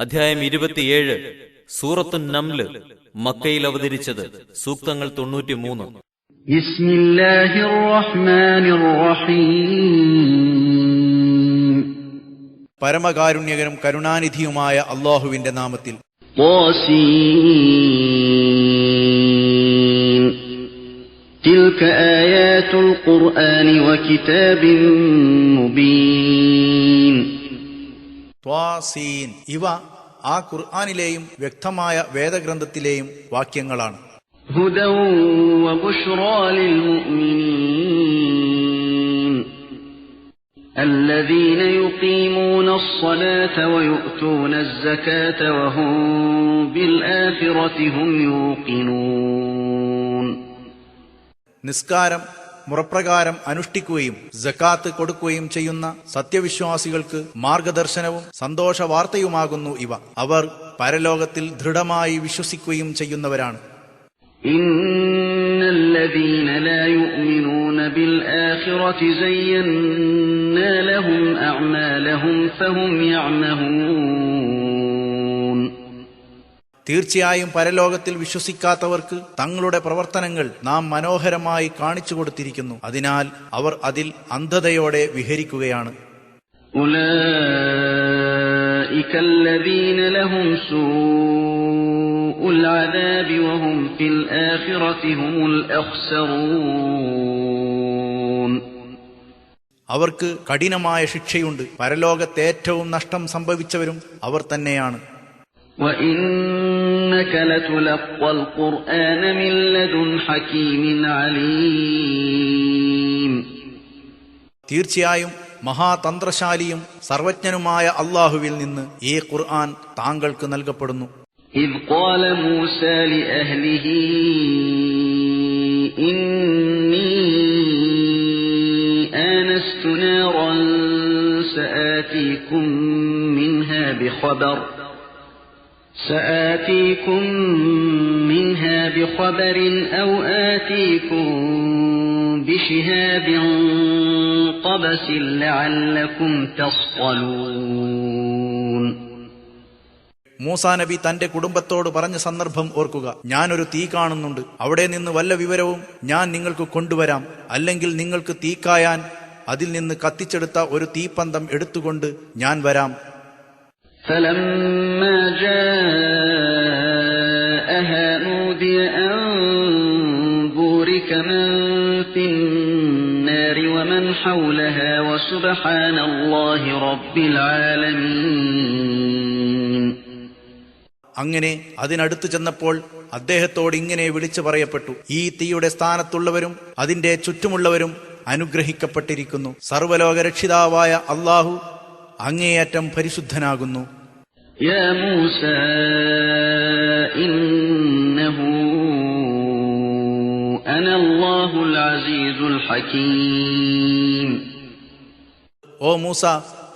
അധ്യായം 27. സൂറത്തുൻ നംല്. മക്കയിൽ അവതരിച്ചത്. സൂക്തങ്ങൾ 93. ബിസ്മില്ലാഹിർ റഹ്മാനിർ റഹീം. പരമകാരുണ്യകനും കരുണാനിധിയുമായ അല്ലാഹുവിന്റെ നാമത്തിൽ. ത്വാസീൻ. തിൽക ആയാതുൽ ഖുർആനി വകിതാബിൻ മുബീൻ. ത്വാസീൻ. ഇവ ആ ഖുർആനിലെയും വ്യക്തമായ വേദഗ്രന്ഥത്തിലെയും വാക്യങ്ങളാണ്. ഹുദൻ വബുശ്റാ ലിൽ മുഅ്മിനീൻ الذين يقيمون الصلاة ويؤتون الزكاة وهم بالآخرة هم يوقنون. നിസ്കാരം മുറപ്രകാരം അനുഷ്ഠിക്കുകയും സകാത്ത് കൊടുക്കുകയും ചെയ്യുന്ന സത്യവിശ്വാസികൾക്ക് മാർഗദർശനവും സന്തോഷ വാർത്തയുമാകുന്നു ഇവ. അവർ പരലോകത്തിൽ ദൃഢമായി വിശ്വസിക്കുകയും ചെയ്യുന്നവരാണ്. ഇന്നല്ലദീന ലാ യുഅ്മിനൂന ബിൽ ആഖിറതി സയ്യന്നാ ലഹും അഅ്മാലഹും ഫഹും യഅ്മഹൂൻ. തീർച്ചയായും പരലോകത്തിൽ വിശ്വസിക്കാത്തവർക്ക് തങ്ങളുടെ പ്രവർത്തനങ്ങൾ നാം മനോഹരമായി കാണിച്ചു കൊടുത്തിരിക്കുന്നു. അതിനാൽ അവർ അതിൽ അന്ധതയോടെ വിഹരിക്കുകയാണ്. ഉലൈക അല്ലദീന ലഹും സൂഉൽ അദാബി വഹും ഫിൽ ആഖിറതി ഹുമുൽ അഖ്സറൂൻ. അവർക്ക് കഠിനമായ ശിക്ഷയുണ്ട്. പരലോകത്ത് ഏറ്റവും നഷ്ടം സംഭവിച്ചവരും അവർ തന്നെയാണ്. وَإِنَّكَ لَتُلَقَّى الْقُرْآنَ مِنْ لَدُنْ حَكِيمٍ عَلِيمٍ. തീർച്ചയായും മഹാതന്ത്രശാലിയും സർവജ്ഞനുമായ അല്ലാഹുവിൽ നിന്ന് ഈ ഖുർആൻ താങ്കൾക്ക് നൽകപ്പെടുന്നു. إِذْ قَالَ مُوسَى لِأَهْلِهِ إِنِّي آنَسْتُ نَارًا سَآتِيكُم منها بخبر أو آتيكم بشهاب قبس لعلكم تصطلون. മൂസാ നബി തന്റെ കുടുംബത്തോട് പറഞ്ഞ സന്ദർഭം ഓർക്കുക. ഞാനൊരു തീ കാണുന്നുണ്ട്, അവിടെ നിന്ന് വല്ല വിവരവും ഞാൻ നിങ്ങൾക്ക് കൊണ്ടുവരാം. അല്ലെങ്കിൽ നിങ്ങൾക്ക് തീക്കായാൻ അതിൽ നിന്ന് കത്തിച്ചെടുത്ത ഒരു തീപ്പന്തം എടുത്തുകൊണ്ട് ഞാൻ വരാം. فَلَمَّا جَاءَهَا نُودِيَ أَن بُورِكَ مَن فِي النَّارِ وَمَنْ حَوْلَهَا وَسُبْحَانَ اللَّهِ رَبِّ الْعَالَمِينَ. അങ്ങനെ അതിനടുത്ത് ചെന്നപ്പോൾ അദ്ദേഹത്തോട് ഇങ്ങനെ വിളിച്ചു പറയപ്പെട്ടു: ഈ തീയുടെ സ്ഥാനത്തുള്ളവരും അതിന്റെ ചുറ്റുമുള്ളവരും അനുഗ്രഹിക്കപ്പെട്ടിരിക്കുന്നു. സർവ്വലോകരക്ഷിതാവായ അല്ലാഹു അങ്ങേയറ്റം പരിശുദ്ധനാകുന്നു. യാ മൂസാ ഇന്നഹു അനല്ലാഹുൽ അസീസുൽ ഹകീം. ഓ മൂസ,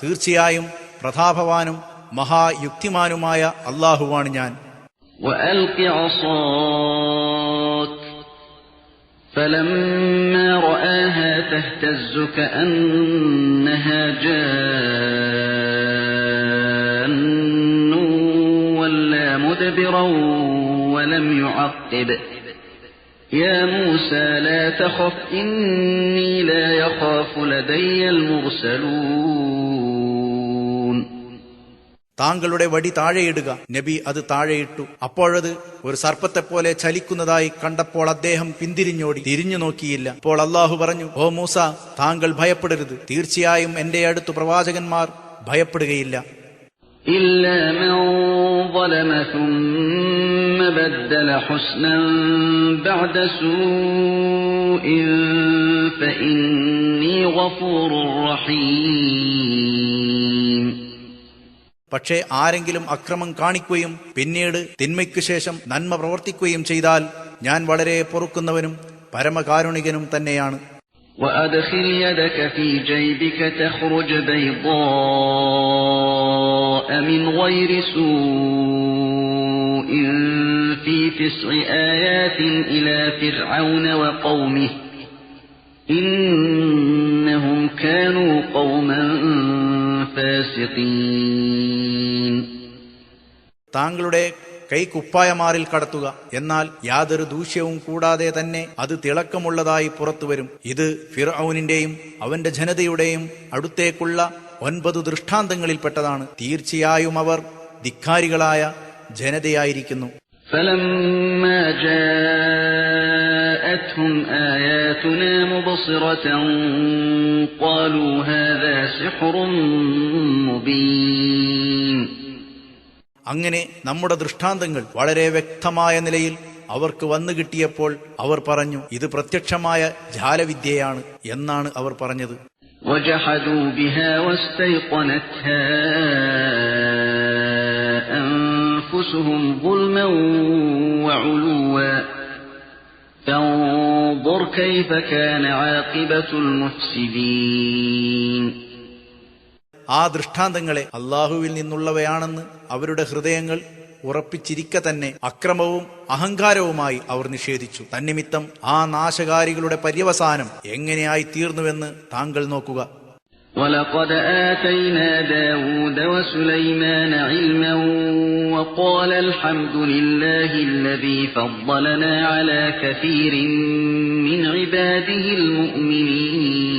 തീർച്ചയായും പ്രതാപവാനും മഹായുക്തിമാനുമായ അല്ലാഹുവാണ് ഞാൻ. വഅൽഖി അസാക് فلما رآها تهتز كأنها جان ولا مدبرا ولم يعقب يا موسى لا تخف إني لا يخاف لدي المرسلون. താങ്കളുടെ വടി താഴെയിടുക. നബി അത് താഴെയിട്ടു. അപ്പോഴത് ഒരു സർപ്പത്തെപ്പോലെ ചലിക്കുന്നതായി കണ്ടപ്പോൾ അദ്ദേഹം പിന്തിരിഞ്ഞോടി, തിരിഞ്ഞു നോക്കിയില്ല. അപ്പോൾ അല്ലാഹു പറഞ്ഞു: ഓ മൂസ, താങ്കൾ ഭയപ്പെടരുത്. തീർച്ചയായും എന്റെ അടുത്ത് പ്രവാചകന്മാർ ഭയപ്പെടുകയില്ല. إلا من ظلم ثم بدل حسنا بعد سوء فإني غفور رحيم. പക്ഷേ ആരെങ്കിലും അക്രമം കാണിക്കുകയും പിന്നീട് തിന്മയ്ക്കു ശേഷം നന്മ പ്രവർത്തിക്കുകയും ചെയ്താൽ ഞാൻ വളരെ പൊറുക്കുന്നവനും പരമകാരുണികനും തന്നെയാണ്. وأدخل يدك في جيبك تخرج بيضاء من غير سوء في 9 آيات إلى فرعون وقومه إنهم كانوا قوما فاسقين. താങ്കളുടെ കൈ കുപ്പായമാറിൽ കടത്തുക. എന്നാൽ യാതൊരു ദൂഷ്യവും കൂടാതെ തന്നെ അത് തിളക്കമുള്ളതായി പുറത്തുവരും. ഇത് ഫിർഔനിന്റെയും അവന്റെ ജനതയുടെയും അടുത്തേക്കുള്ള 9 ദൃഷ്ടാന്തങ്ങളിൽപ്പെട്ടതാണ്. തീർച്ചയായും അവർ ധിക്കാരികളായ ജനതയായിരിക്കുന്നു. فلما جاءتهم آياتنا مبصرة قالوا هذا سحر مبين. അങ്ങനെ നമ്മുടെ ദൃഷ്ടാന്തങ്ങൾ വളരെ വ്യക്തമായ നിലയിൽ അവർക്ക് വന്നു കിട്ടിയപ്പോൾ അവർ പറഞ്ഞു, ഇത് പ്രത്യക്ഷമായ ജാലവിദ്യയാണ് എന്നാണ് അവർ പറഞ്ഞത്. وجحدوا بها واستيقنتها أنفسهم ظلما وعلوا فانظر كيف كان عاقبة المفسدين. ആ ദൃഷ്ടാന്തങ്ങളെ അള്ളാഹുവിൽ നിന്നുള്ളവയാണെന്ന് അവരുടെ ഹൃദയങ്ങൾ ഉറപ്പിച്ചിരിക്കെ തന്നെ അക്രമവും അഹങ്കാരവുമായി അവർ നിഷേധിച്ചു. തന്നിമിത്തം ആ നാശകാരികളുടെ പര്യവസാനം എങ്ങനെയായി തീർന്നുവെന്ന് താങ്കൾ നോക്കുക. وَلَقَدْ آتَيْنَا دَاوُودَ وَسُلَيْمَانَ عِلْمًا وَقَالَ الْحَمْدُ لِلَّهِ الَّذِي فَضَّلَنَا عَلَى كَثِيرٍ مِّنْ عِبَادِهِ الْمُؤْمِنِينَ.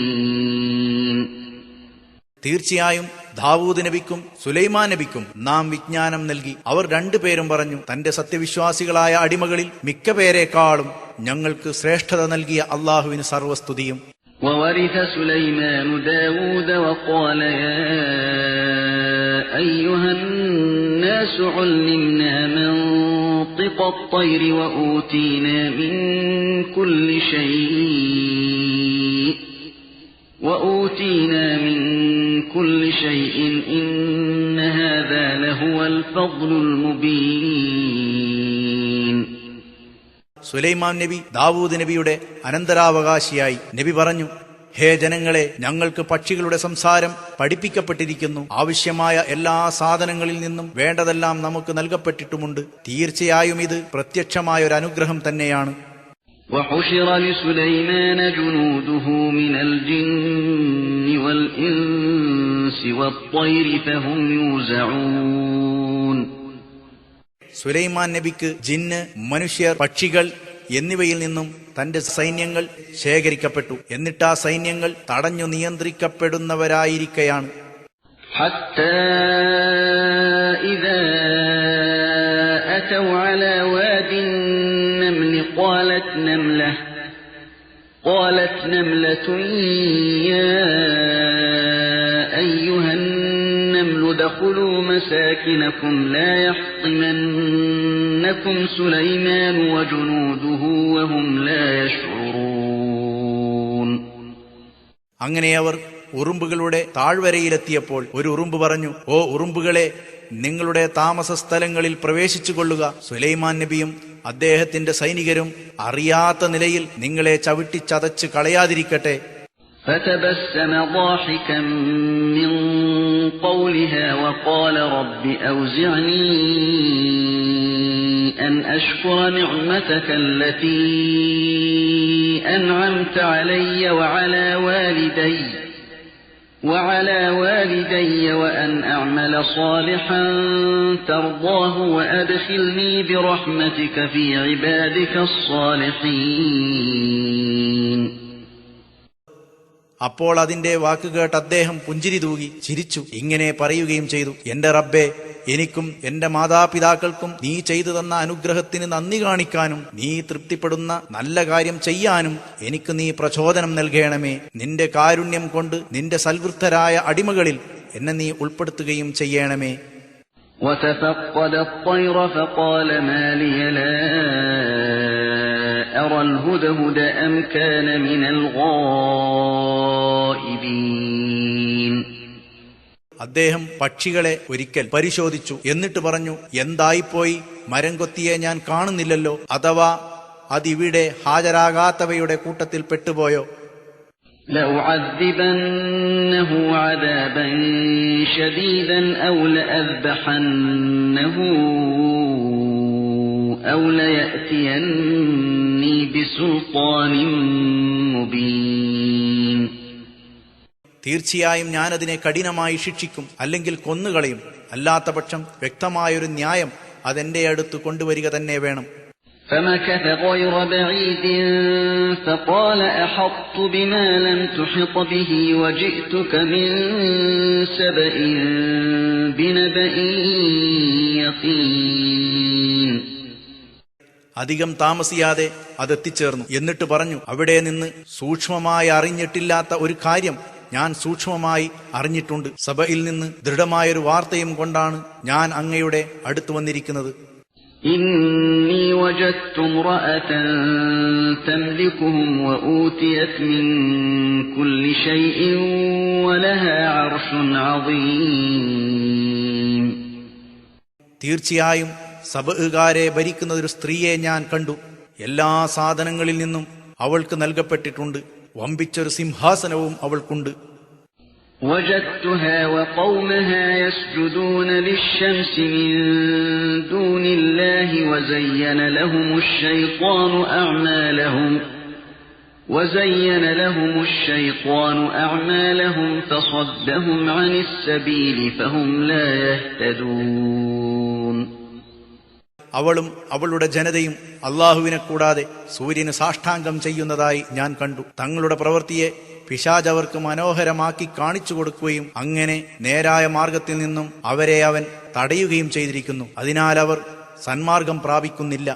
തീർച്ചയായും ദാവൂദ് നബിക്കും സുലൈമാൻ നബിക്കും നാം വിജ്ഞാനം നൽകി. അവർ രണ്ടുപേരും പറഞ്ഞു, തന്റെ സത്യവിശ്വാസികളായ അടിമകളിൽ മിക്ക പേരെക്കാളും ഞങ്ങൾക്ക് ശ്രേഷ്ഠത നൽകിയ അള്ളാഹുവിന് സർവസ്തുതിയും. وَوَرِثَ سُلَيْمَانُ دَاوُودَ وَقَالَ يَا أَيُّهَا النَّاسُ عُلِّمْنَا مَنطِقَ الطَّيْرِ وَأُوتِينَا مِنْ كُلِّ شَيْءٍ إِنَّ هَذَا لَهُوَ الْفَضْلُ الْمُبِينُ. സുലൈമാൻ നബി ദാവൂദ് നബിയുടെ അനന്തരാവകാശിയായി. നബി പറഞ്ഞു, ഹേ ജനങ്ങളെ, ഞങ്ങൾക്ക് പക്ഷികളുടെ സംസാരം പഠിപ്പിക്കപ്പെട്ടിരിക്കുന്നു. ആവശ്യമായ എല്ലാ സാധനങ്ങളിൽ നിന്നും വേണ്ടതെല്ലാം നമുക്ക് നൽകപ്പെട്ടിട്ടുമുണ്ട്. തീർച്ചയായും ഇത് പ്രത്യക്ഷമായ ഒരു അനുഗ്രഹം തന്നെയാണ്. وحشر لسليمان جنوده من الجن والإنس والطير فهم يوزعون. സുലൈമാൻ നബിക്ക് ജിന്ന്, മനുഷ്യർ, പക്ഷികൾ എന്നിവയിൽ നിന്നും തന്റെ സൈന്യങ്ങൾ ശേഖരിക്കപ്പെട്ടു. എന്നിട്ട് ആ സൈന്യങ്ങൾ തടഞ്ഞു നിയന്ത്രിക്കപ്പെടുന്നവരായിരിക്കെയാണ്. حتى إذا أتوا على واد النمل قالت نملة يا أيها النمل ادخلوا مساكنكم لا يحطمنكم سليمان وجنوده وهم لا يشعرون. അങ്ങനെ അവർ ഉറുമ്പുകളുടെ താഴ്വരയിലെത്തിയപ്പോൾ ഒരു ഉറുമ്പ് പറഞ്ഞു, ഓ ഉറുമ്പുകളെ, നിങ്ങളുടെ താമസ സ്ഥലങ്ങളിൽ പ്രവേശിച്ചുകൊള്ളുക. സുലൈമാൻ നബിയും അദ്ദേഹത്തിന്റെ സൈനികരും അറിയാത്ത നിലയിൽ നിങ്ങളെ ചവിട്ടിച്ചതച്ച് കളയാതിരിക്കട്ടെ. فتبسم ضاحكا من قولها وقال رب أوزعني أن أشكر نعمتك التي أنعمت علي وعلى والدي وأن أعمل صالحا ترضاه وأدخلني برحمتك في عبادك الصالحين. അപ്പോൾ അതിന്റെ വാക്കുകേട്ട് അദ്ദേഹം പുഞ്ചിരി തൂകി ചിരിച്ചു. ഇങ്ങനെ പറയുകയും ചെയ്തു, എന്റെ റബ്ബേ, എനിക്കും എന്റെ മാതാപിതാക്കൾക്കും നീ ചെയ്തു തന്ന അനുഗ്രഹത്തിന് നന്ദി കാണിക്കാനും നീ തൃപ്തിപ്പെടുന്ന നല്ല കാര്യം ചെയ്യാനും എനിക്ക് നീ പ്രചോദനം നൽകണമേ. നിന്റെ കാരുണ്യം കൊണ്ട് നിന്റെ സൽവൃദ്ധരായ അടിമകളിൽ എന്നെ നീ ഉൾപ്പെടുത്തുകയും ചെയ്യണമേ. وتفقد الطير فقال ما لي لا أرى الهدهد أم كان من الغائبين. അദ്ദേഹം പക്ഷികളെ ഒരിക്കൽ പരിശോധിച്ചു. എന്നിട്ട് പറഞ്ഞു, എന്തായിപ്പോയി? മരം കൊത്തിയെ ഞാൻ കാണുന്നില്ലല്ലോ. അഥവാ അതിവിടെ ഹാജരാകാത്തവയുടെ കൂട്ടത്തിൽ പെട്ടുപോയോ? لأعذبنه عذابا شديدا أو لأذبحنه أو ليأتيني بسلطان مبين. തീർച്ചയായും ഞാനതിനെ കഠിനമായി ശിക്ഷിക്കും, അല്ലെങ്കിൽ കൊന്നുകളയും. അല്ലാത്ത പക്ഷം വ്യക്തമായൊരു ന്യായം അതെന്റെ അടുത്ത് കൊണ്ടുവരിക തന്നെ വേണം. فمكث غير بعيد فقال أحطت بما لم تحط به وجئتك من سبأ بنبأ يقين. അധികം താമസിയാതെ അതെത്തിച്ചേർന്നു. എന്നിട്ട് പറഞ്ഞു, അവിടെ നിന്ന് സൂക്ഷ്മമായി അറിഞ്ഞിട്ടില്ലാത്ത ഒരു കാര്യം ഞാൻ സൂക്ഷ്മമായി അറിഞ്ഞിട്ടുണ്ട്. സബയിൽ നിന്ന് ദൃഢമായൊരു വാർത്തയും കൊണ്ടാണ് ഞാൻ അങ്ങയുടെ അടുത്ത് വന്നിരിക്കുന്നത്. إني وجدت امرأة تملكهم وأوتيت من كل شيء ولها عرش عظيم. തീർച്ചയായും സബഅുകാരെ ഭരിക്കുന്ന ഒരു സ്ത്രീയെ ഞാൻ കണ്ടു. എല്ലാ സാധനങ്ങളിൽ നിന്നും അവൾക്ക് നൽകപ്പെട്ടിട്ടുണ്ട്. വമ്പിച്ചൊരു സിംഹാസനവും അവൾക്കുണ്ട്. وجدتها وقومها يسجدون للشمس من دون الله وزين لهم الشيطان أعمالهم فصدهم عن السبيل فهم لا يهتدون. അവളും അവളുടെ ജനതയും അള്ളാഹുവിനെ കൂടാതെ സൂര്യന് സാഷ്ടാംഗം ചെയ്യുന്നതായി ഞാൻ കണ്ടു. തങ്ങളുടെ പ്രവൃത്തിയെ പിശാച് അവർക്ക് മനോഹരമാക്കി കാണിച്ചു കൊടുക്കുകയും അങ്ങനെ നേരായ മാർഗത്തിൽ നിന്നും അവരെ അവൻ തടയുകയും ചെയ്തിരിക്കുന്നു. അതിനാൽ അവർ സന്മാർഗം പ്രാപിക്കുന്നില്ല.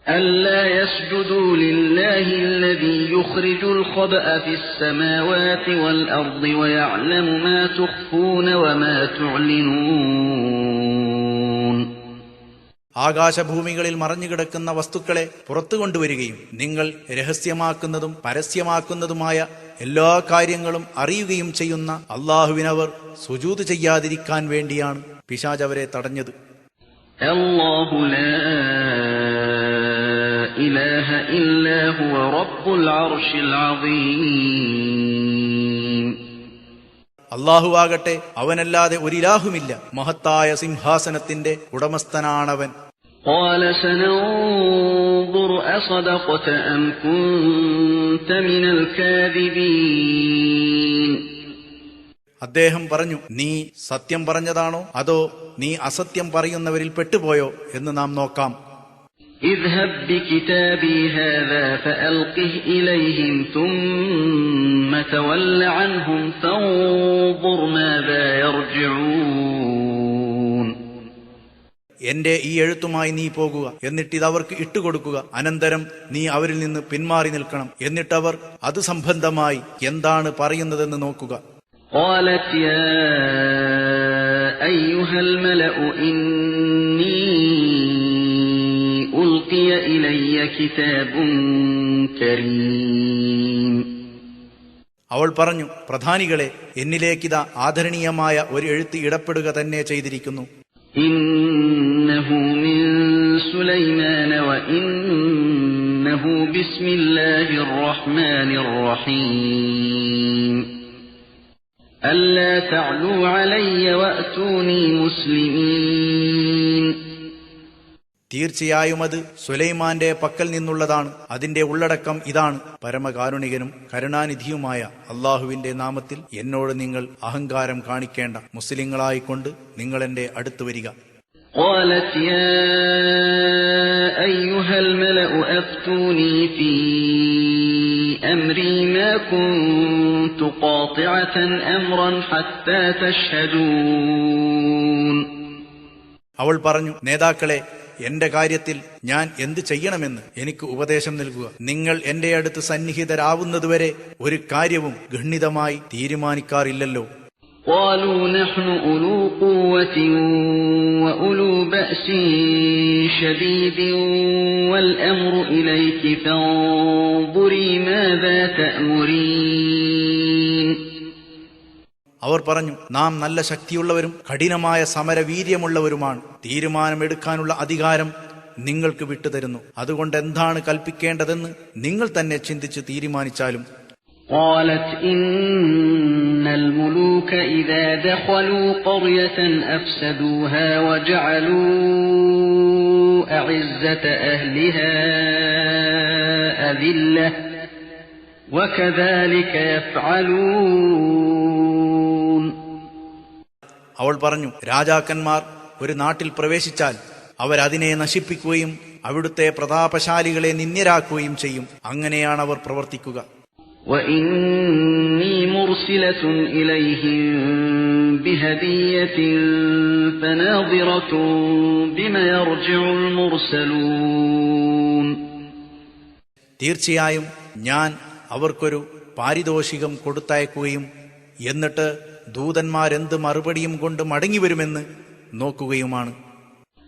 ألا يسجدوا لله الذي يخرج الخبأ في السماوات والأرض ويعلم ما تخفون وما تعلنون. ആകാശഭൂമികളിൽ മറഞ്ഞുകിടക്കുന്ന വസ്തുക്കളെ പുറത്തു കൊണ്ടുവരികയും നിങ്ങൾ രഹസ്യമാക്കുന്നതും പരസ്യമാക്കുന്നതുമായ എല്ലാ കാര്യങ്ങളും അറിയുകയും ചെയ്യുന്ന അള്ളാഹുവിനവർ സുജൂദ് ചെയ്യാതിരിക്കാൻ വേണ്ടിയാണ് പിശാച് അവരെ തടഞ്ഞത്. الله لا إله إلا هو رب العرش العظيم. അള്ളാഹുവാകട്ടെ അവനല്ലാതെ ഒരിലാഹുമില്ല. മഹത്തായ സിംഹാസനത്തിന്റെ ഉടമസ്ഥനാണവൻ. قال سننظر أصدقت أم كنت من الكاذبين. അദ്ദേഹം പറഞ്ഞു, നീ സത്യം പറഞ്ഞതാണോ അതോ നീ അസത്യം പറയുന്നവരിൽ പെട്ടുപോയോ എന്ന് നാം നോക്കാം. اذهب بكتابي هذا فألقه إليهم ثم تول عنهم فانظر ماذا يرجعون. എന്റെ ഈ എഴുത്തുമായി നീ പോകുക, എന്നിട്ടിത് അവർക്ക് ഇട്ടുകൊടുക്കുക. അനന്തരം നീ അവരിൽ നിന്ന് പിന്മാറി നിൽക്കണം. എന്നിട്ടവർ അത് സംബന്ധമായി എന്താണ് പറയുന്നതെന്ന് നോക്കുക. قالت يا أيها الملأ إني ألقي إلي كتاب كريم. അവൾ പറഞ്ഞു, പ്രധാനികളെ, എന്നിലേക്കിതാ ആദരണീയമായ ഒരു എഴുത്ത് ഇടപെടുക തന്നെ ചെയ്തിരിക്കുന്നു. إنه من سليمان وإنه بسم الله الرحمن الرحيم. ألا تعلوا علي وأتوني مسلمين. തീർച്ചയായും അത് സുലൈമാന്റെ പക്കൽ നിന്നുള്ളതാണ്. അതിന്റെ ഉള്ളടക്കം ഇതാണ്: പരമകാരുണികനും കരുണാനിധിയുമായ അള്ളാഹുവിന്റെ നാമത്തിൽ എന്നോട് നിങ്ങൾ അഹങ്കാരം കാണിക്കേണ്ട. മുസ്ലിങ്ങളായിക്കൊണ്ട് നിങ്ങൾ എന്റെ അടുത്ത് വരിക. قالت يا أيها الملأ أفتوني في أمري ما كنت قاطعة أمرا حتى تشهدون. അവൾ പറഞ്ഞു, നേതാക്കളെ, എന്റെ കാര്യത്തിൽ ഞാൻ എന്ത് ചെയ്യണമെന്ന് എനിക്ക് ഉപദേശം നൽകുക. നിങ്ങൾ എന്റെ അടുത്ത് സന്നിഹിതരാവുന്നതുവരെ ഒരു കാര്യവും ഗണ്ണിതമായി തീരുമാനിക്കാറില്ലല്ലോ. قالوا نحن أولو قوة وأولو بأس شديد والأمر إليك فانظري ماذا تأمرين. അവർ പറഞ്ഞു, നാം നല്ല ശക്തിയുള്ളവരും കഠിനമായ സമരവീര്യമുള്ളവരുമാണ്. തീരുമാനമെടുക്കാനുള്ള അധികാരം നിങ്ങൾക്ക് വിട്ടുതരുന്നു. അതുകൊണ്ട് എന്താണ് കൽപ്പിക്കേണ്ടതെന്ന് നിങ്ങൾ തന്നെ ചിന്തിച്ച് തീരുമാനിച്ചാലും. قالت إن الملوك إذا دخلوا قرية أفسدوها وجعلوا أعزة أهلها أذلة وكذلك يفعلون. അവൾ പറഞ്ഞു, രാജാക്കന്മാർ ഒരു നാട്ടിൽ പ്രവേശിച്ചാൽ അവരതിനെ നശിപ്പിക്കുകയും അവിടുത്തെ പ്രതാപശാലികളെ നിന്ദ്യരാക്കുകയും ചെയ്യും. അങ്ങനെയാണ് അവർ പ്രവർത്തിക്കുക. وإني مرسلة إليهم بهدية فناظرة بما يرجع المرسلون. തീർച്ചയായും ഞാൻ അവർക്കൊരു പാരിതോഷികം കൊടുത്തയക്കുകയും എന്നിട്ട് ദൂതന്മാരെന്ത് മറുപടിയും കൊണ്ട് മടങ്ങിവരുമെന്ന് നോക്കുകയുമാണ്.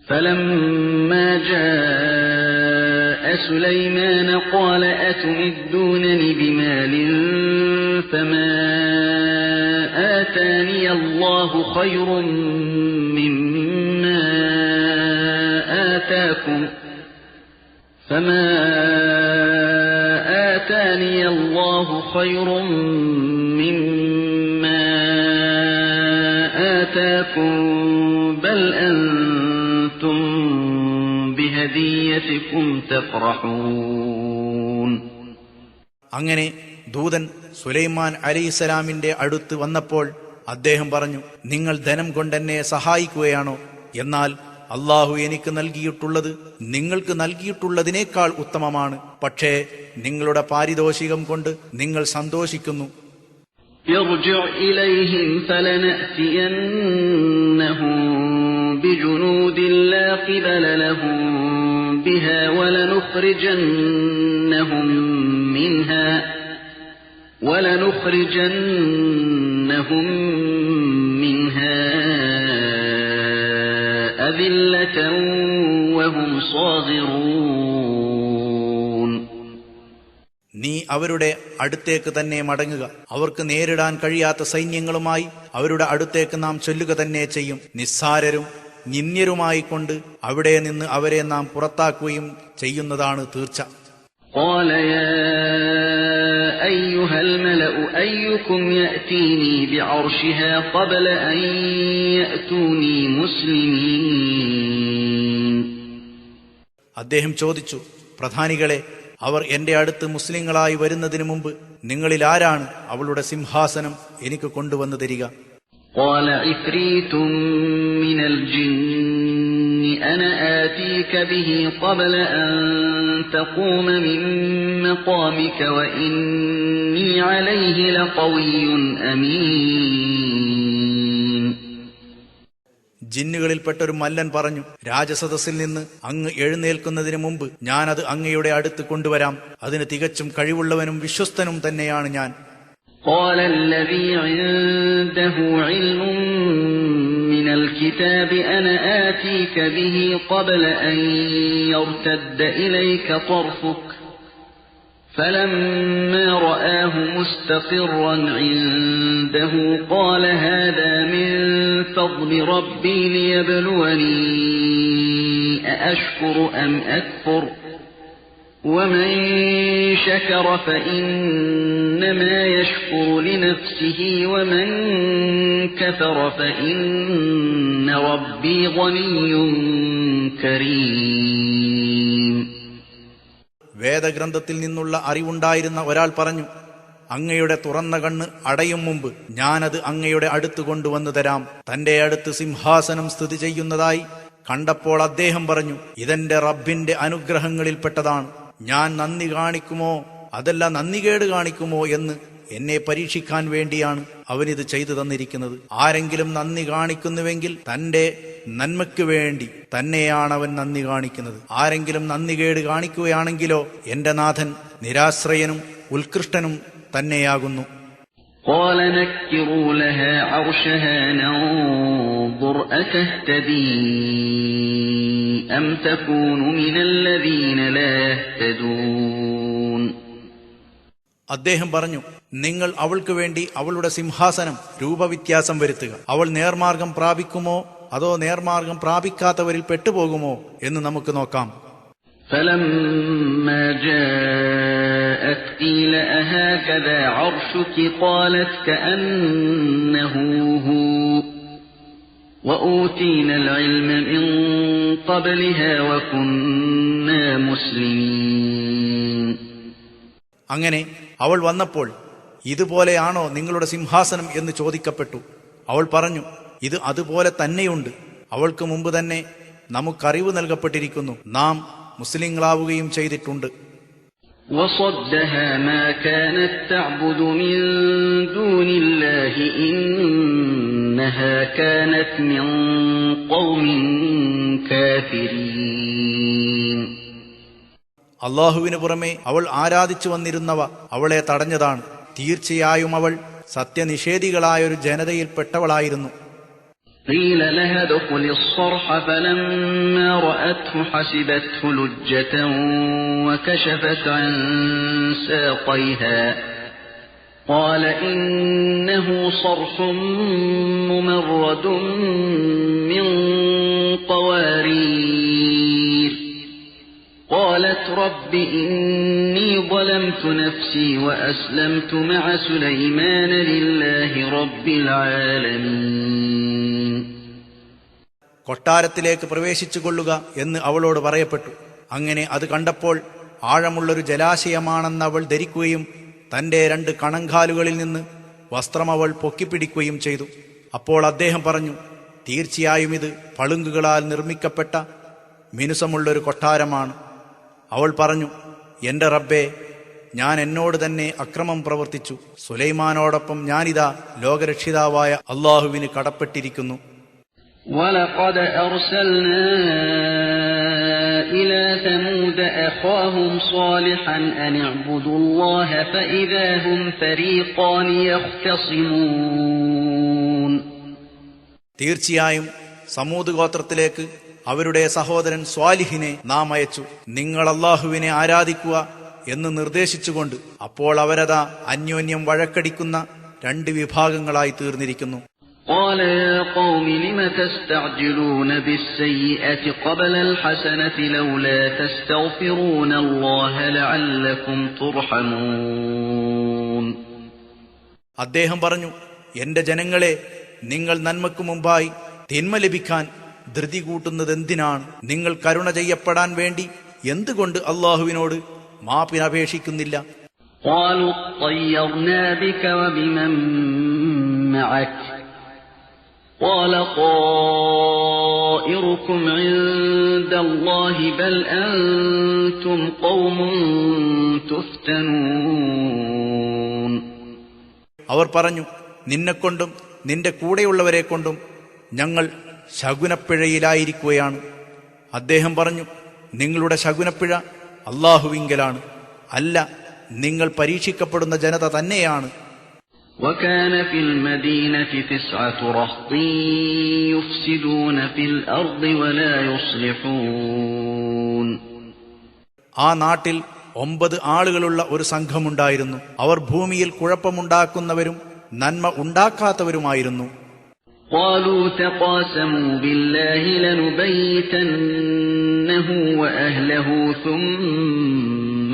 فلما جاء سليمان قال أتمدونني بمال فما آتاني الله خير مما آتاكم فما آتاني الله خير مما آتاكم بل أنتم بهديتكم تفرحون. അങ്ങനെ ദൂതൻ സുലൈമാൻ അലൈഹിസ്സലാമിന്റെ അടുത്ത് വന്നപ്പോൾ അദ്ദേഹം പറഞ്ഞു, നിങ്ങൾ ധനം കൊണ്ടെന്നെ സഹായിക്കുകയാണോ? എന്നാൽ അള്ളാഹു എനിക്ക് നൽകിയിട്ടുള്ളത് നിങ്ങൾക്ക് നൽകിയിട്ടുള്ളതിനേക്കാൾ ഉത്തമമാണ്. പക്ഷേ നിങ്ങളുടെ പാരിതോഷികം കൊണ്ട് നിങ്ങൾ സന്തോഷിക്കുന്നു. ارجع إليهم فلنأتينهم بجنود لا قبل لهم بها ولنخرجنهم منها أذلة وهم صاغرون. നീ അവരുടെ അടുത്തേക്ക് തന്നെ മടങ്ങുക. അവർക്ക് നേരിടാൻ കഴിയാത്ത സൈന്യങ്ങളുമായി അവരുടെ അടുത്തേക്ക് നാം ചൊല്ലുക തന്നെ ചെയ്യും. നിസ്സാരരും നിന്ദ്യരുമായി കൊണ്ട് അവിടെ നിന്ന് അവരെ നാം പുറത്താക്കുകയും ചെയ്യുന്നതാണ് തീർച്ച. قال يا أيها الملأ أيكم يأتيني بعرشها قبل أن يأتوني مسلمين. അദ്ദേഹം ചോദിച്ചു, പ്രധാനികളെ, അവർ എന്റെ അടുത്ത് മുസ്ലിങ്ങളായി വരുന്നതിന് മുമ്പ് നിങ്ങളിൽ ആരാണ് അവളുടെ സിംഹാസനം എനിക്ക് കൊണ്ടുവന്നു തരിക? قال عفريت من الجن أنا آتيك به قبل أن تقوم من مقامك وإني عليه لقوي أمين. ജിന്നുകളിൽപ്പെട്ടൊരു മല്ലൻ പറഞ്ഞു, രാജസദസ്സിൽ നിന്ന് അങ്ങ് എഴുന്നേൽക്കുന്നതിന് മുമ്പ് ഞാനത് അങ്ങയുടെ അടുത്ത് കൊണ്ടുവരാം. അതിന് തികച്ചും കഴിവുള്ളവനും വിശ്വസ്തനും തന്നെയാണ് ഞാൻ. قال الذي عنده علم من الكتاب أنا آتيك به قبل أن يرتد إليك طرفك فلما رآه مستقرا عنده قال هذا من فضل ربي ليبلوني أأشكر أم أكفر ومن شكر فإنما يشكر لنفسه ومن كفر فإن ربي غني كريم. വേദഗ്രന്ഥത്തിൽ നിന്നുള്ള അറിവുണ്ടായിരുന്ന ഒരാൾ പറഞ്ഞു, അങ്ങയുടെ തുറന്ന കണ്ണ് അടയും മുമ്പ് ഞാനത് അങ്ങയുടെ അടുത്ത് കൊണ്ടുവന്നു തരാം. തന്റെ അടുത്ത് സിംഹാസനം സ്ഥിതി ചെയ്യുന്നതായി കണ്ടപ്പോൾ അദ്ദേഹം പറഞ്ഞു, ഇതെന്റെ റബ്ബിന്റെ അനുഗ്രഹങ്ങളിൽപ്പെട്ടതാണ്. ഞാൻ നന്ദി കാണിക്കുമോ അതല്ല നന്ദികേട് കാണിക്കുമോ എന്ന് എന്നെ പരീക്ഷിക്കാൻ വേണ്ടിയാണ് അവനിത് ചെയ്തു തന്നിരിക്കുന്നത്. ആരെങ്കിലും നന്ദി കാണിക്കുന്നുവെങ്കിൽ തന്റെ നന്മയ്ക്ക് വേണ്ടി തന്നെയാണ് അവൻ നന്ദി കാണിക്കുന്നത്. ആരെങ്കിലും നന്ദികേട് കാണിക്കുകയാണെങ്കിലോ എന്റെ നാഥൻ നിരാശ്രയനും ഉത്കൃഷ്ടനും തന്നെയാകുന്നു. قال نكروا لها عرشها ننظر أتهتدي أم تكون من الذين لا يهتدون. അദ്ദേഹം പറഞ്ഞു, നിങ്ങൾ അവൾക്ക് വേണ്ടി അവളുടെ സിംഹാസനം രൂപവ്യത്യാസം വരുത്തുക. അവൾ നേർമാർഗം പ്രാപിക്കുമോ അതോ നേർമാർഗം പ്രാപിക്കാത്തവരിൽ പെട്ടുപോകുമോ എന്ന് നമുക്ക് നോക്കാം. فلما جاءت قيل أهكذا عرشك قالت كأنه هو وأوتينا العلم من قبلها وكنا مسلمين. അങ്ങനെ അവൾ വന്നപ്പോൾ ഇതുപോലെയാണോ നിങ്ങളുടെ സിംഹാസനം എന്ന് ചോദിക്കപ്പെട്ടു. അവൾ പറഞ്ഞു, ഇത് അതുപോലെ തന്നെയുണ്ട്. അവൾക്ക് മുമ്പ് തന്നെ നമുക്കറിവ് നൽകപ്പെട്ടിരിക്കുന്നു, നാം മുസ്ലിങ്ങളാവുകയും ചെയ്തിട്ടുണ്ട്. وصدها ما كانت تعبد من دون الله إنها كانت من قوم كافرين. അള്ളാഹുവിന് പുറമെ അവൾ ആരാധിച്ചു വന്നിരുന്നവ അവളെ തടഞ്ഞതാണ്. തീർച്ചയായും അവൾ സത്യനിഷേധികളായൊരു ജനതയിൽപ്പെട്ടവളായിരുന്നു. قيل لها ادخل الصرح فلما رأته حسبته لجة وكشفت عن ساقيها قال إنه صرح ممرد من قوارير قالت رب إني ظلمت نفسي وأسلمت مع سليمان لله رب العالمين. കൊട്ടാരത്തിലേക്ക് പ്രവേശിച്ചുകൊള്ളുക എന്ന് അവളോട് പറയപ്പെട്ടു. അങ്ങനെ അത് കണ്ടപ്പോൾ ആഴമുള്ളൊരു ജലാശയമാണെന്ന് അവൾ ധരിക്കുകയും തന്റെ 2 കണങ്കാലുകളിൽ നിന്ന് വസ്ത്രം അവൾ പൊക്കിപ്പിടിക്കുകയും ചെയ്തു. അപ്പോൾ അദ്ദേഹം പറഞ്ഞു, തീർച്ചയായും ഇത് പളുങ്കുകളാൽ നിർമ്മിക്കപ്പെട്ട മിനുസമുള്ളൊരു കൊട്ടാരമാണ്. അവൾ പറഞ്ഞു, എന്റെ റബ്ബേ, ഞാൻ എന്നോട് തന്നെ അക്രമം പ്രവർത്തിച്ചു. സുലൈമാനോടൊപ്പം ഞാനിതാ ലോകരക്ഷിതാവായ അള്ളാഹുവിന് കടപ്പെട്ടിരിക്കുന്നു. وَلَقَدْ أَرْسَلْنَا إِلَى ثَمُودَ أَخَاهُمْ صَالِحًا أَنِ اعْبُدُوا اللَّهَ فَإِذَا هُمْ فَرِيقَانِ يَخْتَصِمُونَ. തീർച്ചയായും സമൂദ് ഗോത്രത്തിലേക്ക് അവരുടെ സഹോദരൻ സ്വാലിഹിനെ നാം അയച്ചു. നിങ്ങൾ അള്ളാഹുവിനെ ആരാധിക്കുക എന്ന് നിർദ്ദേശിച്ചുകൊണ്ട് അപ്പോൾ അവരതാ അന്യോന്യം വഴക്കടിക്കുന്ന 2 വിഭാഗങ്ങളായി തീർന്നിരിക്കുന്നു. قال يا قوم لم تستعجلون بالسيئة قبل الحسنة لولا تستغفرون الله لعلكم ترحمون. അദ്ദേഹം പറഞ്ഞു, എന്റെ ജനങ്ങളെ, നിങ്ങൾ നന്മയ്ക്കു മുമ്പായി തിന്മ ലഭിക്കാൻ ധൃതി കൂട്ടുന്നതെന്തിനാണ്? നിങ്ങൾ കരുണ ചെയ്യപ്പെടാൻ വേണ്ടി എന്തുകൊണ്ട് അള്ളാഹുവിനോട് മാപ്പിനപേക്ഷിക്കുന്നില്ല? قالوا طيرنا بك وبمن معك قال طائركم عند الله بل أنتم قوم تفتنون. അവർ പറഞ്ഞു, നിന്നെക്കൊണ്ടും നിന്റെ കൂടെയുള്ളവരെ കൊണ്ടും ഞങ്ങൾ ശകുനപ്പിഴയിലായിരിക്കുകയാണ്. അദ്ദേഹം പറഞ്ഞു, നിങ്ങളുടെ ശകുനപ്പിഴ അള്ളാഹുവിങ്കലാണ്, അല്ല നിങ്ങൾ പരീക്ഷിക്കപ്പെടുന്ന ജനത തന്നെയാണ്. وكان في المدينة 9 رهط يفسدون في الأرض ولا يصلحون. ആ നാട്ടിൽ 9 ആളുകളുള്ള ഒരു സംഘമുണ്ടായിരുന്നു. അവർ ഭൂമിയിൽ കുഴപ്പമുണ്ടാക്കുന്നവരും നന്മ ഉണ്ടാക്കാത്തവരുമായിരുന്നു. قالوا تقاسموا بالله لنبيتنه وأهله ثم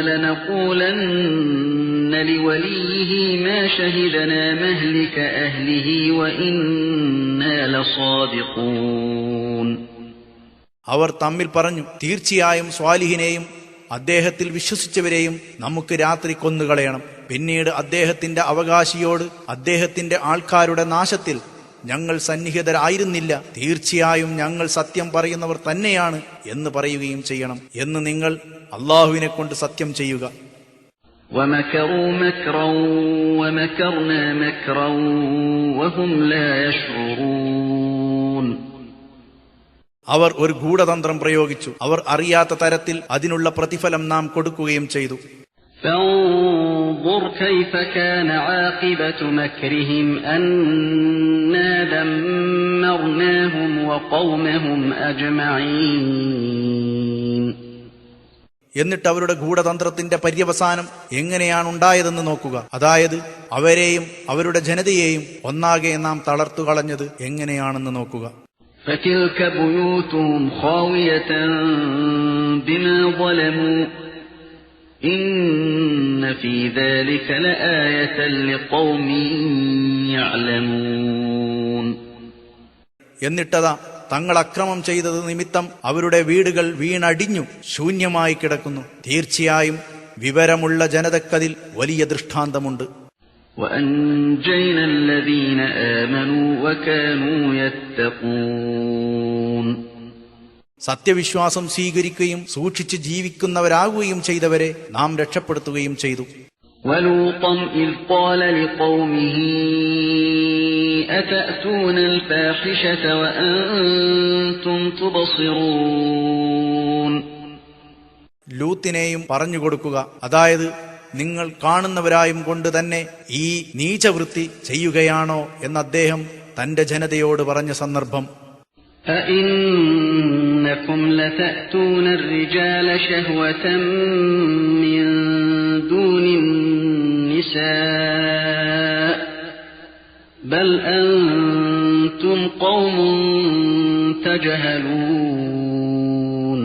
لنقولن لوليه ما شهدنا مهلك أهله وإنا لصادقون. അവർ തമ്മിൽ പറഞ്ഞു, തീർച്ചയായും സ്വാലിഹിനെയും അദ്ദേഹത്തിൽ വിശ്വസിച്ചവരെയും നമുക്ക് രാത്രി കൊന്നുകളയണം. പിന്നീട് അദ്ദേഹത്തിന്റെ അവകാശിയോട് അദ്ദേഹത്തിന്റെ ആൾക്കാരുടെ നാശത്തിൽ ഞങ്ങൾ സന്നിഹിതരായിരുന്നില്ല, തീർച്ചയായും ഞങ്ങൾ സത്യം പറയുന്നവർ തന്നെയാണ് എന്ന് പറയുകയും ചെയ്യണം എന്ന് നിങ്ങൾ അള്ളാഹുവിനെ കൊണ്ട് സത്യം ചെയ്യുക. وَمَكَرُوا مَكْرًا وَمَكَرْنَا مَكْرًا وَهُمْ لَا يَشْعُرُونَ. അവർ ഒരു ഗൂഢതന്ത്രം പ്രയോഗിച്ചു. അവർ അറിയാത്ത തരത്തിൽ അതിനുള്ള പ്രതിഫലം നാം കൊടുക്കുകയും ചെയ്തു. فانظر كيف كان عاقبة مكرهم أنا دمرناهم وقومهم أجمعين. എന്നിട്ട് അവരുടെ ഗൂഢതന്ത്രത്തിന്റെ പര്യവസാനം എങ്ങനെയാണുണ്ടായതെന്ന് നോക്കുക. അതായത് അവരെയും അവരുടെ ജനതയെയും ഒന്നാകെ നാം തളർത്തു കളഞ്ഞത് എങ്ങനെയാണെന്ന് നോക്കുക. فتلك بيوتهم خاوية بما ظلموا إن في ذلك لآية لقوم يعلمون. എന്നിട്ടതാ തങ്ങൾ അക്രമം ചെയ്തത് നിമിത്തം അവരുടെ വീടുകൾ വീണടിഞ്ഞു ശൂന്യമായി കിടക്കുന്നു. തീർച്ചയായും വിവരമുള്ള ജനതക്കതിൽ വലിയ ദൃഷ്ടാന്തമുണ്ട്. وأنجينا الذين آمنوا وكانوا يتقون. സത്യവിശ്വാസം സ്വീകരിക്കുകയും സൂക്ഷിച്ച് ജീവിക്കുന്നവരാകുകയും ചെയ്തവരെ നാം രക്ഷപ്പെടുത്തുകയും ചെയ്തു. ولوطا إذ قال لقومه أتأتون الفاحشة وأنتم تبصرون. ലൂത്തിനെയും പറഞ്ഞുകൊടുക്കുക, അതായത് നിങ്ങൾ കാണുന്നവരായും കൊണ്ട് തന്നെ ഈ നീചവൃത്തി ചെയ്യുകയാണോ എന്ന് അദ്ദേഹം തന്റെ ജനതയോട് പറഞ്ഞ സന്ദർഭം. أئنكم لتأتون الرجال شهوة من دون النساء بل أنتم قوم تجهلون.